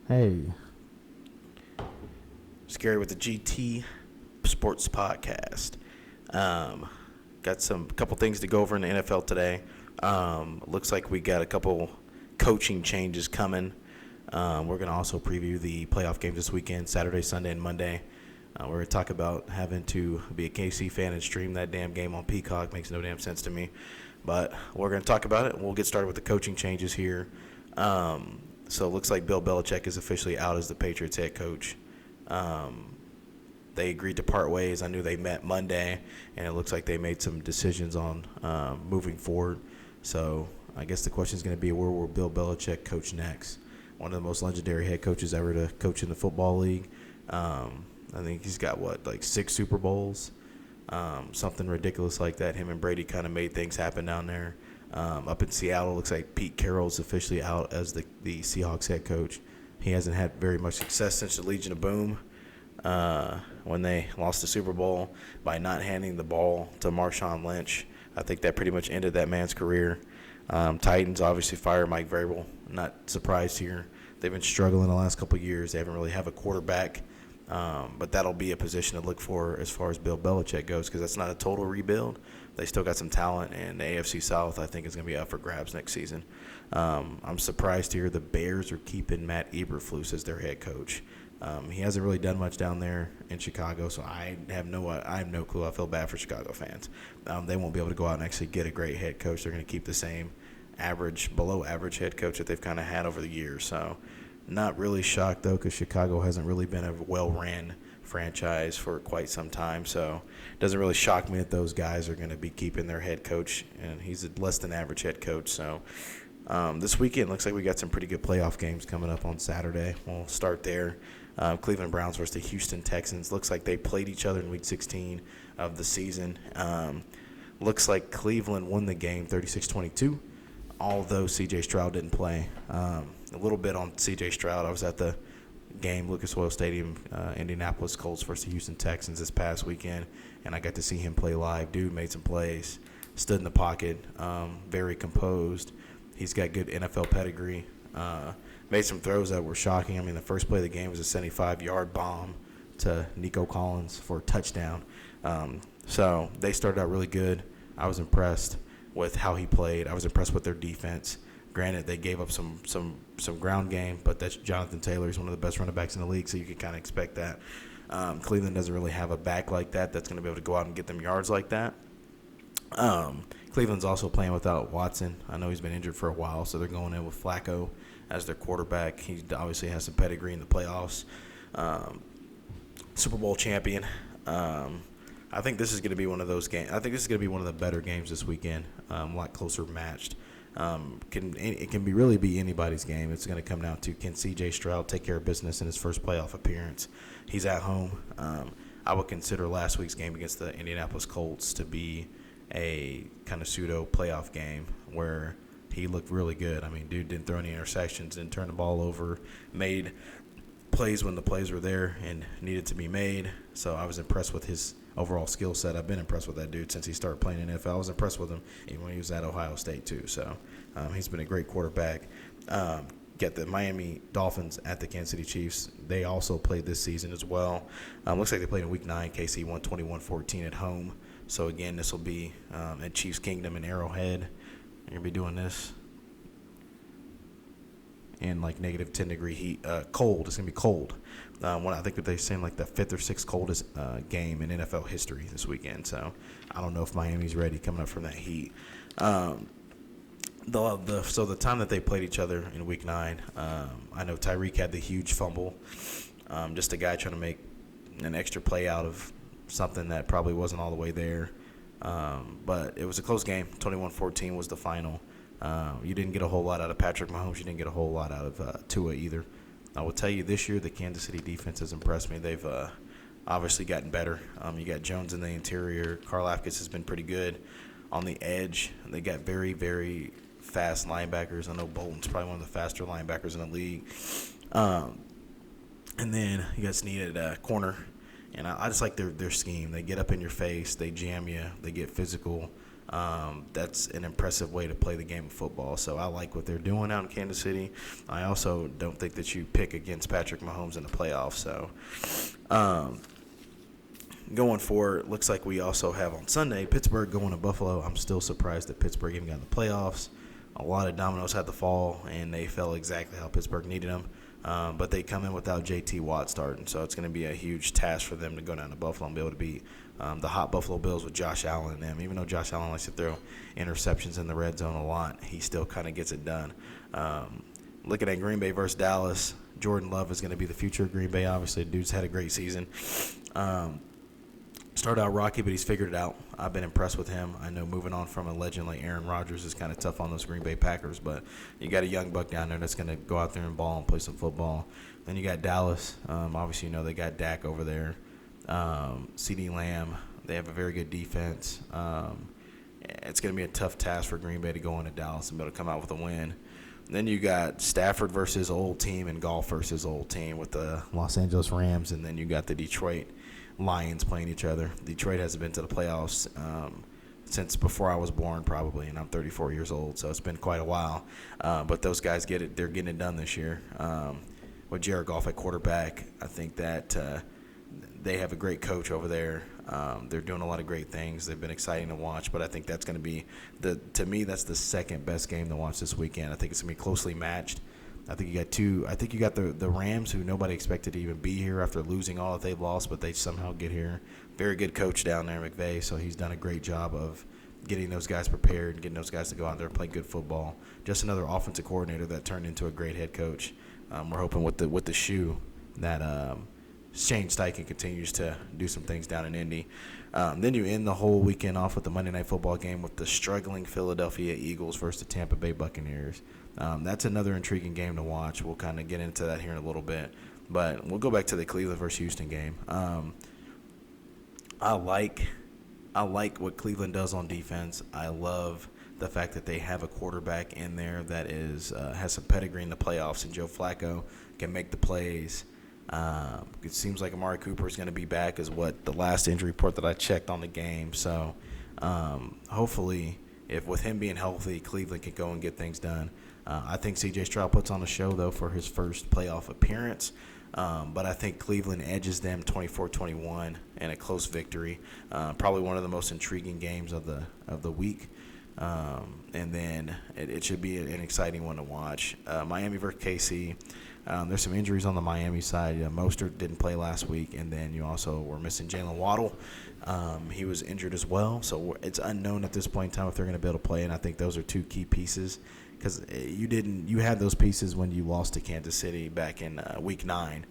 Hey, Scary with the GT Sports Podcast. Um, got some couple things to go over in the NFL today. Looks like we got a couple coaching changes coming. We're going to also preview the playoff games this weekend, Saturday, Sunday, and Monday. We're going to talk about having to be a KC fan and stream that damn game on Peacock. Makes no damn sense to me. But we're going to talk about it. We'll get started with the coaching changes here. So it looks like Bill Belichick is officially out as the Patriots head coach. They agreed to part ways. I knew they met Monday, and it looks like they made some decisions on moving forward. So I guess the question is going to be, where will Bill Belichick coach next? One of the most legendary head coaches ever to coach in the football league. I think he's got, like 6 Super Bowls, something ridiculous like that. Him and Brady kind of made things happen down there. Up in Seattle, looks like Pete Carroll's officially out as the Seahawks head coach. He hasn't had very much success since the Legion of Boom when they lost the Super Bowl by not handing the ball to Marshawn Lynch. I think that pretty much ended that man's career. Titans obviously fired Mike Vrabel. Not surprised here. They've been struggling the last couple of years. They haven't really have a quarterback. But that'll be a position to look for as far as Bill Belichick goes, because that's not a total rebuild. They still got some talent, and the AFC South, I think, is going to be up for grabs next season. I'm surprised to hear the Bears are keeping Matt Eberflus as their head coach. He hasn't really done much down there in Chicago, so I have no clue. I feel bad for Chicago fans. They won't be able to go out and actually get a great head coach. They're going to keep the same below average head coach that they've kind of had over the years. So not really shocked, though, because Chicago hasn't really been a well-ran franchise for quite some time. So it doesn't really shock me that those guys are going to be keeping their head coach, and he's a less than average head coach. So this weekend looks like we got some pretty good playoff games coming up on Saturday. We'll start there. Cleveland Browns versus the Houston Texans. Looks like they played each other in Week 16 of the season. Looks like Cleveland won the game 36-22, although C.J. Stroud didn't play. A little bit on C.J. Stroud. I was at the game, Lucas Oil Stadium, Indianapolis Colts versus the Houston Texans this past weekend, and I got to see him play live. Dude made some plays, stood in the pocket, very composed. He's got good NFL pedigree. Made some throws that were shocking. I mean, the first play of the game was a 75-yard bomb to Nico Collins for a touchdown. So they started out really good. I was impressed with how he played. I was impressed with their defense. Granted, they gave up some ground game, but that's Jonathan Taylor. He's one of the best running backs in the league, so you can kind of expect that. Cleveland doesn't really have a back like that that's going to be able to go out and get them yards like that. Cleveland's also playing without Watson. I know he's been injured for a while, so they're going in with Flacco as their quarterback. He obviously has some pedigree in the playoffs. Super Bowl champion. I think this is going to be one of those games. I think this is going to be one of the better games this weekend. A lot closer matched. It can really be anybody's game. It's going to come down to, can C.J. Stroud take care of business in his first playoff appearance? He's at home. I would consider last week's game against the Indianapolis Colts to be a kind of pseudo playoff game where he looked really good. I mean, dude didn't throw any interceptions, didn't turn the ball over, made plays when the plays were there and needed to be made. So I was impressed with his overall skill set. I've been impressed with that dude since he started playing in the NFL. I was impressed with him even when he was at Ohio State too. So he's been a great quarterback. Get the Miami Dolphins at the Kansas City Chiefs. They also played this season as well. Looks like they played in Week 9. KC won 21-14 at home. So, again, this will be at Chiefs Kingdom in Arrowhead. You're going to be doing this in, like, negative 10-degree heat. Cold. It's going to be cold. I think that they're saying, like, the 5th or 6th coldest game in NFL history this weekend. So, I don't know if Miami's ready coming up from that heat. So the time that they played each other in Week 9, I know Tyreek had the huge fumble. Just a guy trying to make an extra play out of something that probably wasn't all the way there. But it was a close game. 21-14 was the final. You didn't get a whole lot out of Patrick Mahomes. You didn't get a whole lot out of Tua either. I will tell you, this year the Kansas City defense has impressed me. They've obviously gotten better. You got Jones in the interior. Karlaftis has been pretty good on the edge. They got very, very fast linebackers. I know Bolton's probably one of the faster linebackers in the league. And then you got Snead at corner. And I just like their scheme. They get up in your face. They jam you. They get physical. That's an impressive way to play the game of football. So I like what they're doing out in Kansas City. I also don't think that you pick against Patrick Mahomes in the playoffs. So going forward, looks like we also have on Sunday Pittsburgh going to Buffalo. I'm still surprised that Pittsburgh even got in the playoffs. A lot of dominoes had to fall, and they fell exactly how Pittsburgh needed them. But they come in without J.T. Watt starting, so it's going to be a huge task for them to go down to Buffalo and be able to beat the hot Buffalo Bills with Josh Allen and them. Even though Josh Allen likes to throw interceptions in the red zone a lot, he still kind of gets it done. Looking at Green Bay versus Dallas, Jordan Love is going to be the future of Green Bay. Obviously, the dude's had a great season. Started out rocky, but he's figured it out. I've been impressed with him. I know moving on from a legend like Aaron Rodgers is kind of tough on those Green Bay Packers, but you got a young buck down there that's going to go out there and ball and play some football. Then you got Dallas. Obviously, they got Dak over there. CD Lamb. They have a very good defense. It's going to be a tough task for Green Bay to go into Dallas and be able to come out with a win. Then you got Stafford versus old team and Goff versus old team with the Los Angeles Rams, and then you got the Detroit Lions playing each other. Detroit hasn't been to the playoffs since before I was born, probably, and I'm 34 years old, so it's been quite a while. But those guys get it; they're getting it done this year. With Jared Goff at quarterback, I think that they have a great coach over there. They're doing a lot of great things. They've been exciting to watch, but I think that's going to be to me, that's the second best game to watch this weekend. I think it's going to be closely matched. I think you got the Rams, who nobody expected to even be here after losing all that they've lost, but they somehow get here. Very good coach down there, McVay, so he's done a great job of getting those guys prepared and getting those guys to go out there and play good football. Just another offensive coordinator that turned into a great head coach. We're hoping with the shoe that Shane Steichen continues to do some things down in Indy. Then you end the whole weekend off with the Monday Night Football game with the struggling Philadelphia Eagles versus the Tampa Bay Buccaneers. That's another intriguing game to watch. We'll kind of get into that here in a little bit. But we'll go back to the Cleveland versus Houston game. I like what Cleveland does on defense. I love the fact that they have a quarterback in there that has some pedigree in the playoffs, and Joe Flacco can make the plays. It seems like Amari Cooper is going to be back, is what the last injury report that I checked on the game. So hopefully, if with him being healthy, Cleveland can go and get things done. I think C.J. Stroud puts on a show, though, for his first playoff appearance. But I think Cleveland edges them 24-21 in a close victory. Probably one of the most intriguing games of the week. And then it should be an exciting one to watch. Miami versus KC. There's some injuries on the Miami side. Mostert didn't play last week, and then you also were missing Jalen Waddle. He was injured as well, so it's unknown at this point in time if they're going to be able to play, and I think those are two key pieces because you had those pieces when you lost to Kansas City back in Week 9,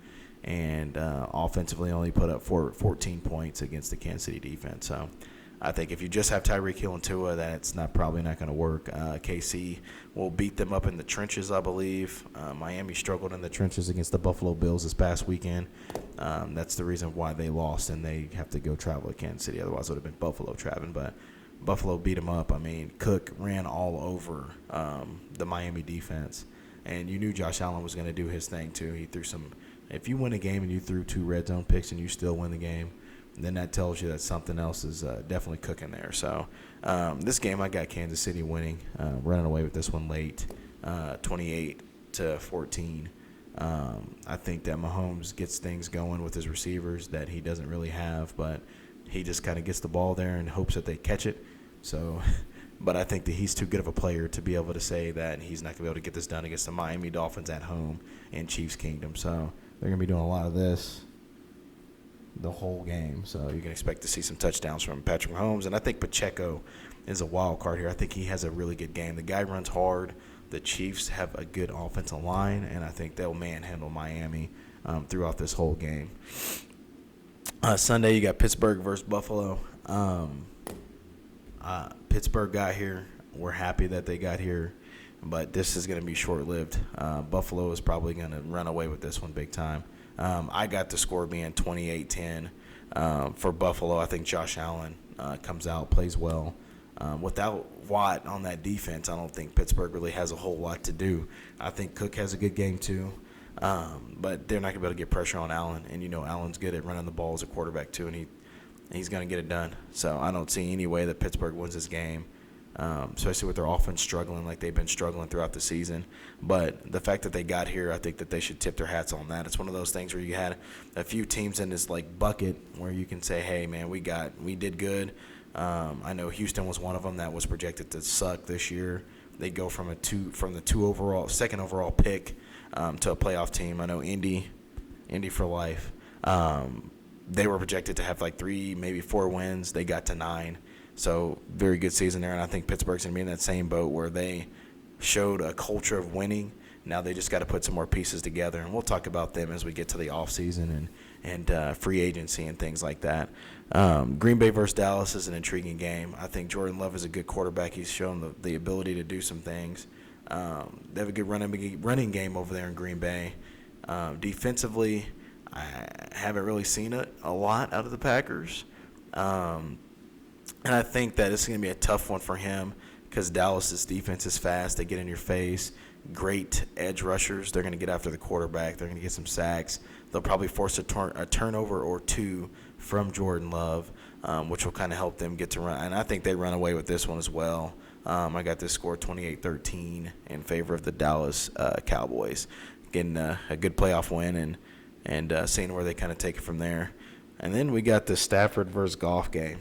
and offensively only put up 14 points against the Kansas City defense. So I think if you just have Tyreek Hill and Tua, that's probably not going to work. KC will beat them up in the trenches, I believe. Miami struggled in the trenches against the Buffalo Bills this past weekend. That's the reason why they lost, and they have to go travel to Kansas City. Otherwise, it would have been Buffalo traveling. But Buffalo beat them up. I mean, Cook ran all over the Miami defense, and you knew Josh Allen was going to do his thing too. He threw some. If you win a game and you threw 2 red zone picks and you still win the game, then that tells you that something else is definitely cooking there. So this game, I got Kansas City winning, running away with this one late, 28-14. I think that Mahomes gets things going with his receivers that he doesn't really have, but he just kind of gets the ball there and hopes that they catch it. So, but I think that he's too good of a player to be able to say that he's not going to be able to get this done against the Miami Dolphins at home in Chiefs Kingdom. So they're going to be doing a lot of this the whole game. So you can expect to see some touchdowns from Patrick Mahomes. And I think Pacheco is a wild card here. I think he has a really good game. The guy runs hard. The Chiefs have a good offensive line, and I think they'll manhandle Miami throughout this whole game. Sunday, you got Pittsburgh versus Buffalo. Pittsburgh got here. We're happy that they got here, but this is going to be short-lived. Buffalo is probably going to run away with this one big time. I got the score being 28-10 for Buffalo. I think Josh Allen comes out, plays well. Without Watt on that defense, I don't think Pittsburgh really has a whole lot to do. I think Cook has a good game too, but they're not going to be able to get pressure on Allen. And, Allen's good at running the ball as a quarterback too, and he's going to get it done. So I don't see any way that Pittsburgh wins this game, especially with their offense struggling like they've been struggling throughout the season. But the fact that they got here, I think that they should tip their hats on that. It's one of those things where you had a few teams in this like bucket where you can say, hey, man, we did good. I know Houston was one of them that was projected to suck this year. They go from the second overall pick to a playoff team. I know Indy for life. They were projected to have like 3, maybe 4 wins. They got to 9. So very good season there. And I think Pittsburgh's going to be in that same boat where they showed a culture of winning. Now they just got to put some more pieces together. And we'll talk about them as we get to the offseason and free agency and things like that. Green Bay versus Dallas is an intriguing game. I think Jordan Love is a good quarterback. He's shown the ability to do some things. They have a good running game over there in Green Bay. Defensively, I haven't really seen it a lot out of the Packers. And I think that it's going to be a tough one for him because Dallas' defense is fast. They get in your face. Great edge rushers. They're going to get after the quarterback. They're going to get some sacks. They'll probably force a turnover or 2 from Jordan Love, which will kind of help them get to run. And I think they run away with this one as well. I got this score 28-13 in favor of the Dallas Cowboys. Getting a good playoff win and seeing where they kind of take it from there. And then we got the Stafford versus Goff game,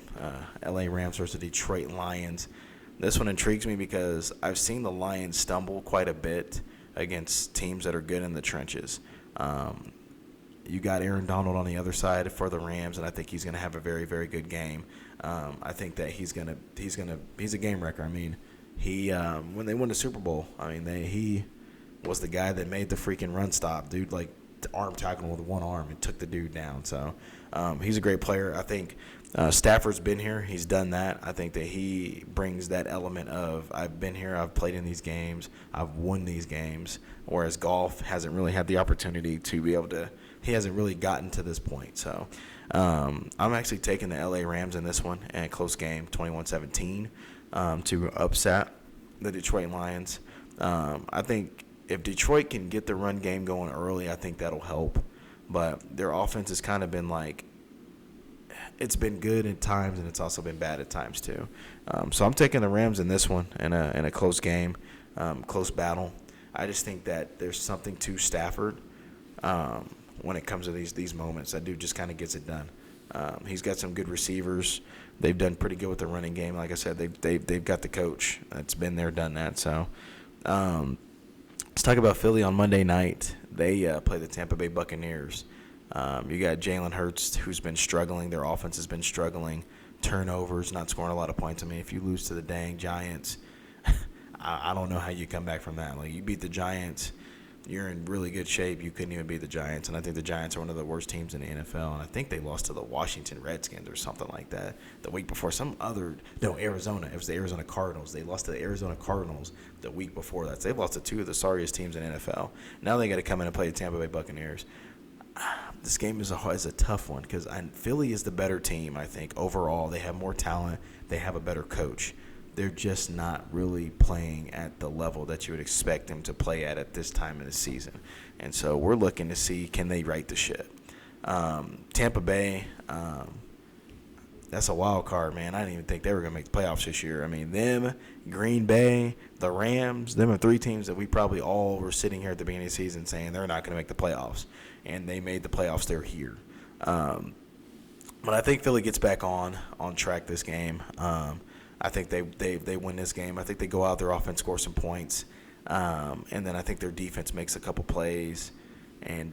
LA Rams versus the Detroit Lions. This one intrigues me because I've seen the Lions stumble quite a bit against teams that are good in the trenches. You got Aaron Donald on the other side for the Rams, and I think he's going to have a very, very good game. I think that he's a game wrecker. I mean, he when they won the Super Bowl, I mean he was the guy that made the freaking run stop, dude. Like arm tackling with one arm and took the dude down. So he's a great player. I think Stafford's been here. He's done that. I think that he brings that element of I've been here, I've played in these games, I've won these games, whereas Goff hasn't really had the opportunity to be able to – he hasn't really gotten to this point. So I'm actually taking the L.A. Rams in this one and a close game, 21-17, to upset the Detroit Lions. I think if Detroit can get the run game going early, I think that'll help. But their offense has kind of been like – it's been good at times, and it's also been bad at times too. So I'm taking the Rams in this one in a close game, close battle. I just think that there's something to Stafford when it comes to these moments. That dude just kind of gets it done. He's got some good receivers. They've done pretty good with the running game. Like I said, they've got the coach that's been there, done that. So let's talk about Philly on Monday night. They play the Tampa Bay Buccaneers. You got Jalen Hurts, who's been struggling. Their offense has been struggling. Turnovers, not scoring a lot of points. I mean, if you lose to the dang Giants, I don't know how you come back from that. Like, you beat the Giants, you're in really good shape. You couldn't even beat the Giants. And I think the Giants are one of the worst teams in the NFL. And I think they lost to the Washington Redskins or something like that the week before. Arizona. It was the Arizona Cardinals. They lost to the Arizona Cardinals the week before that. So they've lost to 2 of the sorriest teams in the NFL. Now they got to come in and play the Tampa Bay Buccaneers. This game is a tough one because Philly is the better team, I think, overall. They have more talent. They have a better coach. They're just not really playing at the level that you would expect them to play at this time of the season. And so we're looking to see, can they right the ship? Tampa Bay, that's a wild card, man. I didn't even think they were going to make the playoffs this year. I mean, them, Green Bay, the Rams, them are 3 teams that we probably all were sitting here at the beginning of the season saying they're not going to make the playoffs. And they made the playoffs. They're here. But I think Philly gets back on track this game. I think they win this game. I think they go out, their offense scores some points. And then I think their defense makes a couple plays. And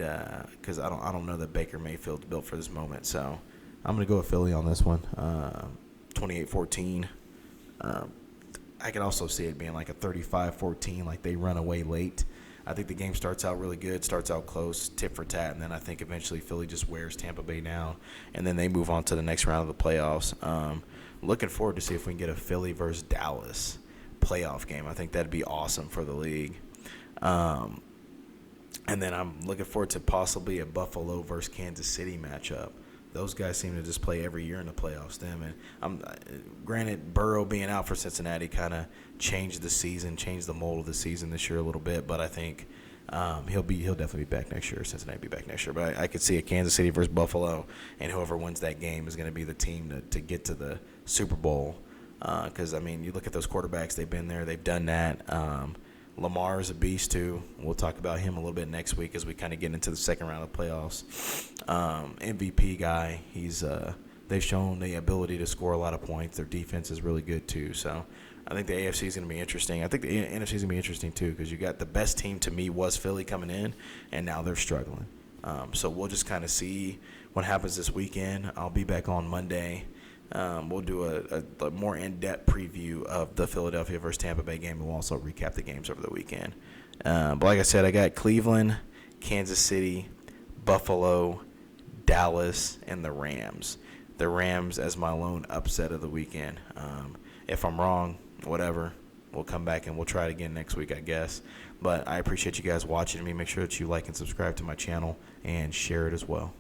because I don't know that Baker Mayfield's built for this moment. So I'm going to go with Philly on this one, 28-14. I could also see it being like a 35-14, like they run away late. I think the game starts out really good, starts out close, tit for tat, and then I think eventually Philly just wears Tampa Bay down, and then they move on to the next round of the playoffs. Looking forward to see if we can get a Philly versus Dallas playoff game. I think that'd be awesome for the league. And then I'm looking forward to possibly a Buffalo versus Kansas City matchup. Those guys seem to just play every year in the playoffs. Granted, Burrow being out for Cincinnati kind of changed the mold of the season this year a little bit. But I think He'll definitely be back next year. Cincinnati will be back next year. But I could see a Kansas City versus Buffalo, and whoever wins that game is going to be the team to get to the Super Bowl. Because, you look at those quarterbacks. They've been there. They've done that. Lamar is a beast, too. We'll talk about him a little bit next week as we kind of get into the second round of playoffs. MVP guy. They've shown the ability to score a lot of points. Their defense is really good, too. So I think the AFC is going to be interesting. I think the NFC is going to be interesting, too, because you got the best team to me was Philly coming in, and now they're struggling. So we'll just kind of see what happens this weekend. I'll be back on Monday. We'll do a more in-depth preview of the Philadelphia versus Tampa Bay game, and we'll also recap the games over the weekend. But like I said, I got Cleveland, Kansas City, Buffalo, Dallas, and the Rams. The Rams as my lone upset of the weekend. If I'm wrong, whatever. We'll come back and we'll try it again next week, I guess. But I appreciate you guys watching me. Make sure that you like and subscribe to my channel and share it as well.